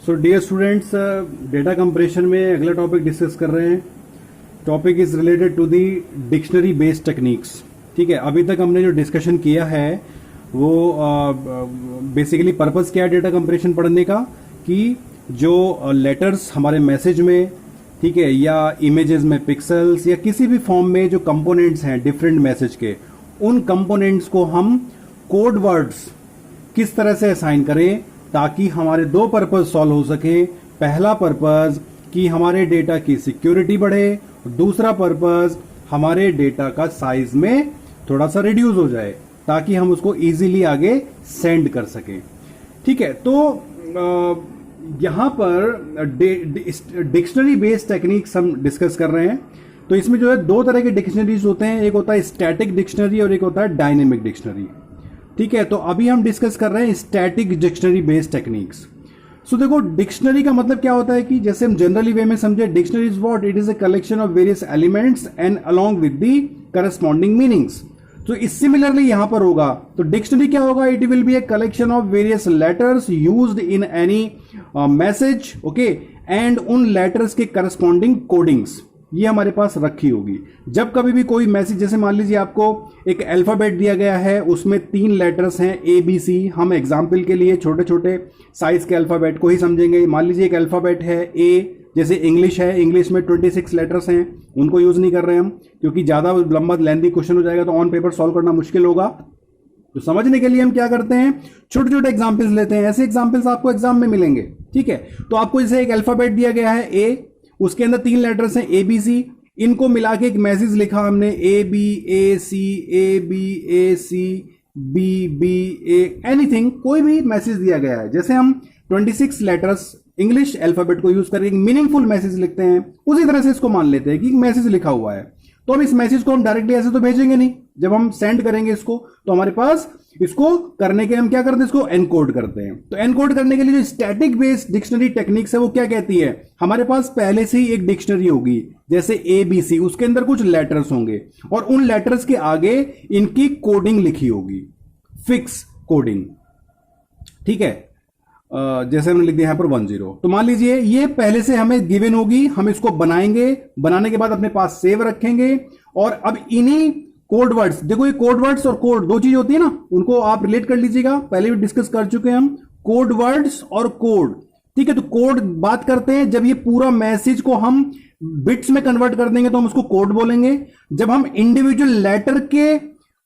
सो dear students, data compression में अगला topic discuss कर रहे हैं। Topic is related to the dictionary based techniques. ठीक है, अभी तक हमने जो डिस्कशन किया है वो बेसिकली पर्पस क्या है डेटा कंप्रेशन पढ़ने का, कि जो लेटर्स हमारे मैसेज में, ठीक है, या इमेजेस में पिक्सल्स या किसी भी फॉर्म में जो कंपोनेंट्स हैं डिफरेंट मैसेज के, उन कंपोनेंट्स को हम कोड वर्ड्स किस तरह से असाइन करें ताकि हमारे दो पर्पस सॉल्व हो सके। पहला पर्पस कि हमारे डेटा की सिक्योरिटी बढ़े, दूसरा पर्पस हमारे डेटा का साइज में थोड़ा सा रिड्यूस हो जाए ताकि हम उसको इजीली आगे सेंड कर सकें। ठीक है, तो यहां पर डिक्शनरी बेस्ड टेक्निक्स हम डिस्कस कर रहे हैं। तो इसमें जो है दो तरह के डिक्शनरीज होते हैं, एक होता है स्टैटिक डिक्शनरी और एक होता है डायनेमिक डिक्शनरी। ठीक है, तो अभी हम डिस्कस कर रहे हैं स्टैटिक डिक्शनरी बेस्ड टेक्निक्स। सो देखो, डिक्शनरी का मतलब क्या होता है कि जैसे हम जनरली वे में समझे, dictionary is what, it is a collection of various elements and along with the corresponding meanings. तो इस सिमिलरली यहां पर होगा, तो डिक्शनरी क्या होगा, it will be A collection of various letters used in any message, okay, and उन letters के करस्पॉन्डिंग कोडिंग्स ये हमारे पास रखी होगी। जब कभी भी कोई मैसेज, जैसे मान लीजिए आपको एक अल्फाबेट दिया गया है, उसमें 3 लेटर्स हैं ए बी सी, हम एग्जाम्पल के लिए छोटे छोटे साइज के अल्फाबेट को ही समझेंगे। मान लीजिए एक अल्फाबेट है ए, जैसे इंग्लिश है, इंग्लिश में 26 लेटर्स हैं, उनको यूज नहीं कर रहे हम क्योंकि ज्यादा लंबा लेंथी क्वेश्चन हो जाएगा तो ऑन पेपर सॉल्व करना मुश्किल होगा। तो समझने के लिए हम क्या करते हैं, छोटे छोटे एग्जाम्पल्स लेते हैं। ऐसे एग्जाम्पल्स आपको एग्जाम में मिलेंगे। ठीक है, तो आपको जैसे एक अल्फाबेट दिया गया है ए, उसके अंदर 3 लेटर्स हैं ए बी सी, इनको मिला के एक मैसेज लिखा हमने, A B A C B B A, anything, कोई भी मैसेज दिया गया है। जैसे हम 26 लेटर्स इंग्लिश अल्फाबेट को यूज करके एक मीनिंगफुल मैसेज लिखते हैं, उसी तरह से इसको मान लेते हैं कि मैसेज लिखा हुआ है। तो अब इस मैसेज को हम डायरेक्टली ऐसे तो भेजेंगे नहीं, जब हम सेंड करेंगे इसको तो हमारे पास इसको करने के हम क्या करते हैं, इसको एनकोड करते हैं। तो एनकोड करने के लिए जो स्टैटिक बेस्ड डिक्शनरी टेक्निक्स है वो क्या कहती है, हमारे पास पहले से ही एक डिक्शनरी होगी, जैसे ए बी सी, उसके अंदर कुछ लेटर्स होंगे और उन लेटर्स के आगे इनकी कोडिंग लिखी होगी, फिक्स कोडिंग। ठीक है, जैसे हमने लिख दिया यहां पर 10। तो मान लीजिए ये पहले से हमें गिवन होगी, हम इसको बनाएंगे, बनाने के बाद अपने पास सेव रखेंगे और अब इन्हीं कोड वर्ड्स, देखो ये कोड वर्ड्स और कोड दो चीज होती है ना, उनको आप रिलेट कर लीजिएगा, पहले भी डिस्कस कर चुके हैं हम, कोड वर्ड्स और कोड। ठीक है, तो कोड बात करते हैं जब ये पूरा मैसेज को हम बिट्स में कन्वर्ट कर देंगे तो हम उसको कोड बोलेंगे। जब हम इंडिविजुअल लेटर के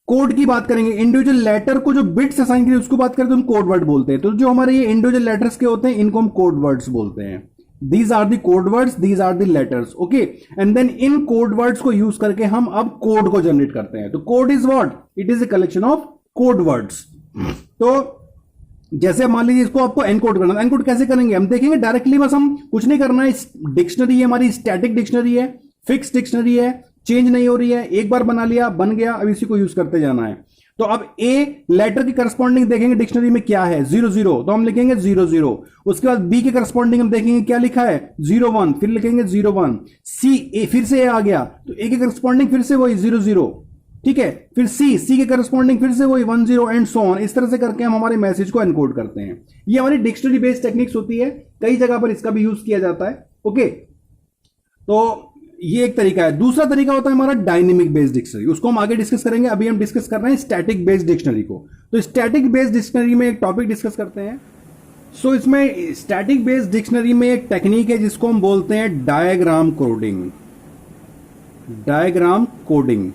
कोड की बात करेंगे, इंडिविजुअल लेटर को जो बिट्स असाइन करें उसको बात करें तो हम कोड वर्ड बोलते हैं। तो जो हमारे ये इंडिविजुअल लेटर्स के होते हैं इनको हम कोड वर्ड्स बोलते हैं। These are the code words, these are the letters, okay. And then in code words को यूज करके हम अब कोड को जनरेट करते हैं। तो code is what, it is a collection of code words. तो जैसे मान लीजिए इसको आपको एनकोड करना, एनकोड कैसे करेंगे हम देखेंगे डायरेक्टली, बस हम कुछ नहीं करना है। डिक्शनरी है हमारी, स्टैटिक डिक्शनरी है, फिक्स डिक्शनरी है, चेंज नहीं हो रही है, एक बार बना लिया बन गया, अब इसी को यूज करते जाना है। तो अब ए लेटर की करस्पॉन्डिंग देखेंगे डिक्शनरी में क्या है, 00, तो हम लिखेंगे 00। उसके बाद बी के करस्पॉन्डिंग हम देखेंगे क्या लिखा है, 01, फिर लिखेंगे 01। सी, ए फिर से ए आ गया तो ए के करस्पॉन्डिंग फिर से वही 00। ठीक है, फिर सी के करस्पॉन्डिंग फिर से वही 10 एंड सो ऑन। इस तरह से करके हम हमारे मैसेज को एनकोड करते हैं। ये हमारी डिक्शनरी बेस्ड टेक्निक्स होती है, कई जगह पर इसका भी यूज किया जाता है। ओके, तो ये एक तरीका है। दूसरा तरीका होता है हमारा डायनेमिक बेस्ड डिक्शनरी, उसको हम आगे डिस्कस करेंगे। अभी हम डिस्कस कर रहे हैं स्टैटिक बेस्ड डिक्शनरी को। तो स्टैटिक बेस्ड डिक्शनरी में एक टॉपिक डिस्कस करते हैं। सो इसमें स्टैटिक बेस्ड डिक्शनरी में एक टेक्निक है जिसको हम बोलते हैं डायग्राम कोडिंग। डायग्राम कोडिंग,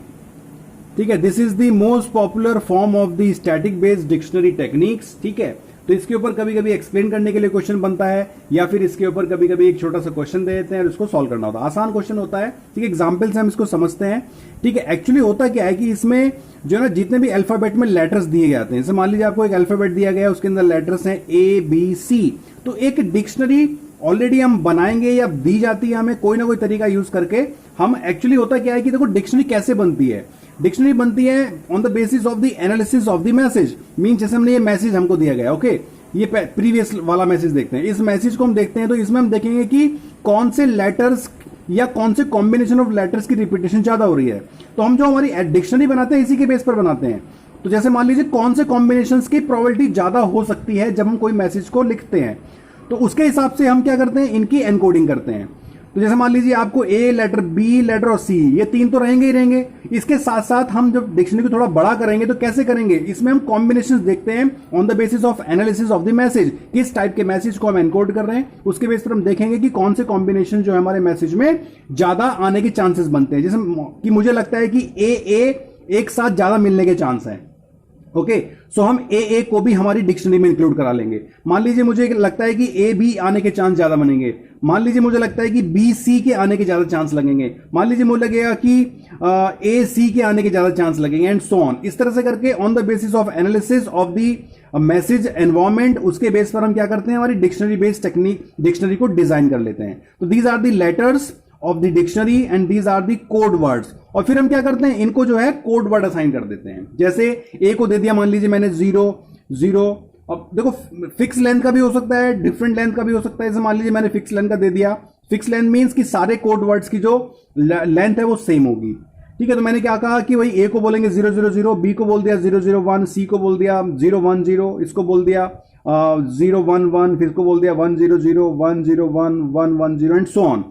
ठीक है, this is the most popular form of the static based dictionary techniques. ठीक है, तो इसके ऊपर कभी कभी एक्सप्लेन करने के लिए क्वेश्चन बनता है, या फिर इसके ऊपर कभी कभी एक छोटा सा क्वेश्चन दे देते हैं और इसको सॉल्व करना होता है। आसान क्वेश्चन होता है, ठीक है, एग्जाम्पल से हम इसको समझते हैं। ठीक है, एक्चुअली होता क्या है कि इसमें जो है ना जितने भी अल्फाबेट में लेटर्स दिए जाते हैं, जैसे मान लीजिए आपको एक अल्फाबेट दिया गया है, उसके अंदर लेटर्स हैं ए बी सी, तो एक डिक्शनरी ऑलरेडी हम बनाएंगे या दी जाती है हमें कोई ना कोई तरीका यूज करके। हम एक्चुअली होता क्या है कि देखो डिक्शनरी कैसे बनती है, डिक्शनरी बनती है on the basis of the analysis of the message. Mean जैसे हमने ये मैसेज हमको दिया गया, ओके, ये प्रीवियस वाला मैसेज देखते हैं, इस मैसेज को हम देखते हैं तो इसमें हम देखेंगे कि कौन से लेटर्स या कौन से कॉम्बिनेशन ऑफ लेटर्स की रिपीटेशन ज्यादा हो रही है। तो हम जो हमारी डिक्शनरी बनाते हैं इसी के बेस पर बनाते हैं। तो जैसे मान लीजिए कौन से कॉम्बिनेशंस की प्रोबेबिलिटी ज्यादा हो सकती है जब हम कोई मैसेज को लिखते हैं, तो उसके हिसाब से हम क्या करते हैं, इनकी एनकोडिंग करते हैं। तो जैसे मान लीजिए आपको ए लेटर, बी लेटर और सी, ये तीन तो रहेंगे ही रहेंगे। इसके साथ साथ हम जब डिक्शनरी को थोड़ा बड़ा करेंगे तो कैसे करेंगे, इसमें हम कॉम्बिनेशंस देखते हैं on the basis of analysis of the message, किस टाइप के मैसेज को हम एनकोड कर रहे हैं, उसके बेस पर हम देखेंगे कि कौन से कॉम्बिनेशन जो है हमारे मैसेज में ज्यादा आने के चांसेस बनते हैं। जैसे कि मुझे लगता है कि ए एक साथ ज्यादा मिलने के चांस है, ओके, सो हम ए को भी हमारी डिक्शनरी में इंक्लूड करा लेंगे। मान लीजिए मुझे लगता है कि ए बी आने के चांस ज्यादा बनेंगे, मान लीजिए मुझे लगता है कि बी सी के आने के ज्यादा चांस लगेंगे, मान लीजिए मुझे लगेगा कि ए सी के आने के ज्यादा चांस लगेंगे, एंड सो ऑन। इस तरह से करके on the basis of analysis of the message environment, उसके बेस पर हम क्या करते हैं, हमारी डिक्शनरी बेस्ड टेक्निक, डिक्शनरी को डिजाइन कर लेते हैं। तो these are the letters of the dictionary and these are the code words. और फिर हम क्या करते हैं, इनको जो है कोड वर्ड असाइन कर देते हैं। जैसे ए को दे दिया, मान लीजिए मैंने 0 0, अब देखो फिक्स लेंथ का भी हो सकता है, डिफरेंट लेंथ का भी हो सकता है। जैसे मान लीजिए मैंने फिक्स लेंथ का दे दिया, फिक्स लेंथ मींस कि सारे कोड वर्ड्स की जो लेंथ है वो सेम होगी, ठीक है। तो मैंने क्या कहा कि भाई ए को बोलेंगे 0 0 0, बी को बोल दिया 0 0 1, सी को बोल दिया 0 1 0, इसको बोल दिया 0 1 1, फिर इसको बोल दिया 1 0 0 1 0 1 1 1 0 एंड सो ऑन।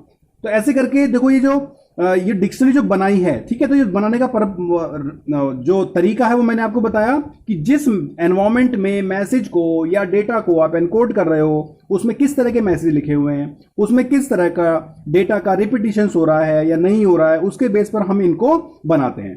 तो ऐसे करके देखो ये डिक्शनरी जो बनाई है, ठीक है, तो ये बनाने का जो तरीका है वो मैंने आपको बताया कि जिस एनवायरमेंट में मैसेज को या डेटा को आप एनकोड कर रहे हो, उसमें किस तरह के मैसेज लिखे हुए हैं, उसमें किस तरह का डेटा का रिपीटिशन हो रहा है या नहीं हो रहा है, उसके बेस पर हम इनको बनाते हैं,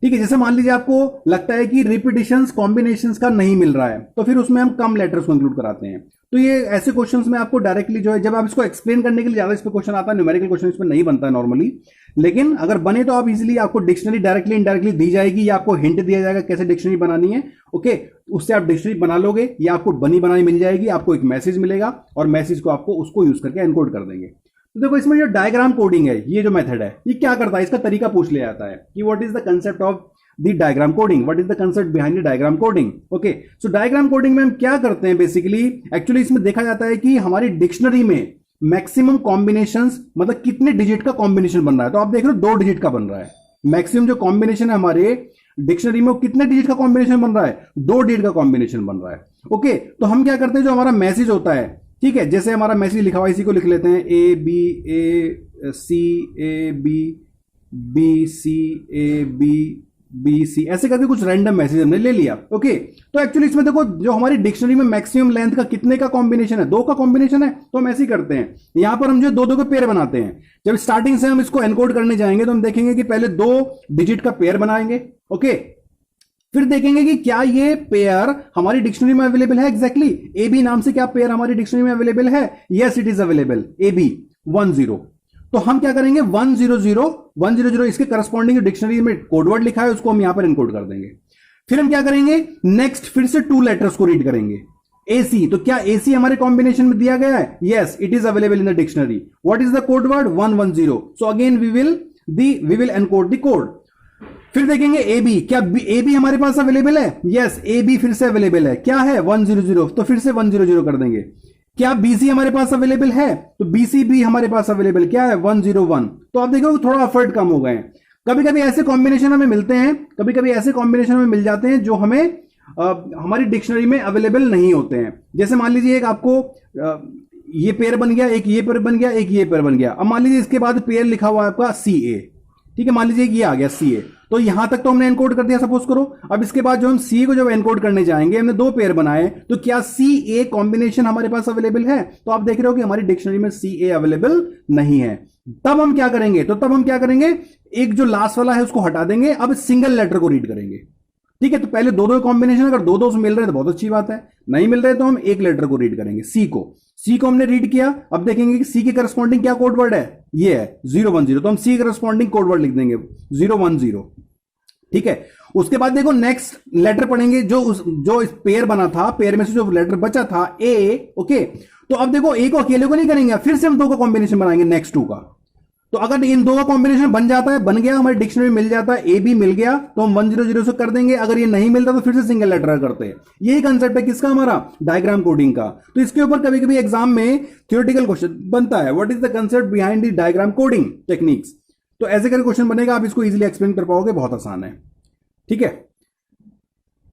ठीक है। जैसे मान लीजिए आपको लगता है कि रिपीटिशंस कॉम्बिनेशंस का नहीं मिल रहा है, तो फिर उसमें हम कम लेटर्स को इंक्लूड कराते हैं। तो ये ऐसे क्वेश्चंस में आपको डायरेक्टली जो है, जब आप इसको एक्सप्लेन करने के लिए ज्यादा इस पे क्वेश्चन आता है, न्यूमेरिकल क्वेश्चन इसमें नहीं बनता है नॉर्मली, लेकिन अगर बने तो आप इजीली, आपको डिक्शनरी डायरेक्टली इनडायरेक्टली दी जाएगी या आपको हिंट दिया जाएगा कैसे डिक्शनरी बनानी है, ओके, उससे आप डिक्शनरी बना लोगे या आपको बनी बनाई मिल जाएगी, आपको एक मैसेज मिलेगा और मैसेज को आपको उसको यूज करके एनकोड कर देंगे। तो देखो इसमें जो डायग्राम कोडिंग है, ये जो मेथड है, ये क्या करता है, इसका तरीका पूछ ले आता है कि what is the concept of the diagram coding, what is the concept behind the diagram coding. Okay, so diagram coding में हम क्या करते हैं, बेसिकली एक्चुअली इसमें देखा जाता है कि हमारी डिक्शनरी में मैक्सिमम कॉम्बिनेशंस, मतलब कितने डिजिट का कॉम्बिनेशन बन रहा है। तो आप देख रहे हो 2 डिजिट का बन रहा है, मैक्सिमम जो कॉम्बिनेशन है हमारे डिक्शनरी में वो कितने डिजिट का कॉम्बिनेशन बन रहा है, 2 डिजिट का कॉम्बिनेशन बन रहा है। ओके, तो हम क्या करते हैं, जो हमारा मैसेज होता है, ठीक है, जैसे हमारा मैसेज लिखा हुआ है, इसी को लिख लेते हैं A B C A B C A B C, ऐसे करके कुछ रैंडम मैसेज हमने ले लिया। ओके, तो एक्चुअली इसमें देखो जो हमारी डिक्शनरी में मैक्सिमम लेंथ का कितने का कॉम्बिनेशन है, 2 का कॉम्बिनेशन है, तो हम ऐसे ही करते हैं। यहां पर हम जो 2 के पेयर बनाते हैं, जब स्टार्टिंग से हम इसको एनकोड करने जाएंगे तो हम देखेंगे कि पहले 2 डिजिट का पेयर बनाएंगे, ओके, फिर देखेंगे कि क्या ये पेयर हमारी डिक्शनरी में अवेलेबल है। एग्जैक्टली ए बी नाम से क्या पेयर हमारी डिक्शनरी में अवेलेबल है, yes it is available, A B 1 0। तो हम क्या करेंगे, 1 0 0 1 0 0 इसके करस्पॉन्डिंग डिक्शनरी में कोडवर्ड लिखा है उसको हम यहां पर एनकोड कर देंगे। फिर हम क्या करेंगे, नेक्स्ट फिर से 2 लेटर्स को रीड करेंगे, एसी, तो क्या एसी हमारे कॉम्बिनेशन में दिया गया है, yes it is available in the dictionary. What is the code word, 1 1 0, so again we will encode the code. फिर देखेंगे ए बी, क्या ए बी हमारे पास अवेलेबल है, यस ए बी फिर से अवेलेबल है, क्या है 1 0 0, तो फिर से 1 0 0 कर देंगे। क्या बीसी हमारे पास अवेलेबल है, तो बीसी भी हमारे पास अवेलेबल, क्या है 1 0 1। तो आप देखो थोड़ा एफर्ट कम हो गए हैं। कभी कभी ऐसे कॉम्बिनेशन हमें मिलते हैं, कभी कभी ऐसे कॉम्बिनेशन हमें मिल जाते हैं जो हमें हमारी डिक्शनरी में अवेलेबल नहीं होते हैं। जैसे मान लीजिए एक आपको ये पेयर बन गया, एक ये पेयर बन गया, एक ये पेयर बन गया। अब मान लीजिए इसके बाद पेयर लिखा हुआ है आपका सी ए, ठीक है, मान लीजिए ये आ गया सी ए, तो यहां तक तो हमने एनकोड कर दिया सपोज करो। अब इसके बाद जो हम सी को जब एनकोड करने जाएंगे, हमने 2 पेयर बनाए, तो क्या सी ए कॉम्बिनेशन हमारे पास अवेलेबल है, तो आप देख रहे हो कि हमारी डिक्शनरी में सी ए अवेलेबल नहीं है। तब हम क्या करेंगे, एक जो लास्ट वाला है उसको हटा देंगे, अब सिंगल लेटर को रीड करेंगे, ठीक है। तो पहले 2 कॉम्बिनेशन अगर 2 से मिल रहे हैं तो बहुत अच्छी बात है, नहीं मिल रहे तो हम एक लेटर को रीड करेंगे, सी को हमने रीड किया। अब देखेंगे कि सी के करस्पॉन्डिंग क्या कोड वर्ड है, ये है 0 1 0, तो हम सी के करस्पॉन्डिंग कोड वर्ड लिख देंगे 0 1 0, ठीक है। उसके बाद देखो नेक्स्ट लेटर पढ़ेंगे, जो इस पेयर बना था, पेयर में से जो लेटर बचा था ए, ओके, तो अब देखो ए को अकेले को नहीं करेंगे, फिर से हम 2 का कॉम्बिनेशन बनाएंगे नेक्स्ट 2 का। तो अगर इन 2 का कॉम्बिनेशन बन जाता है, बन गया, हमारी डिक्शनरी में मिल जाता है, ए बी मिल गया, तो हम 1 0 0 से कर देंगे। अगर ये नहीं मिलता तो फिर से सिंगल लेटर करते हैं। यही कंसेप्ट है किसका, हमारा डायग्राम कोडिंग का। तो इसके ऊपर कभी कभी एग्जाम में थ्योरेटिकल क्वेश्चन बनता है, what is the concept behind the diagram coding techniques. तो ऐसे करके क्वेश्चन बनेगा, आप इसको इजीली एक्सप्लेन कर पाओगे, बहुत आसान है, ठीक है।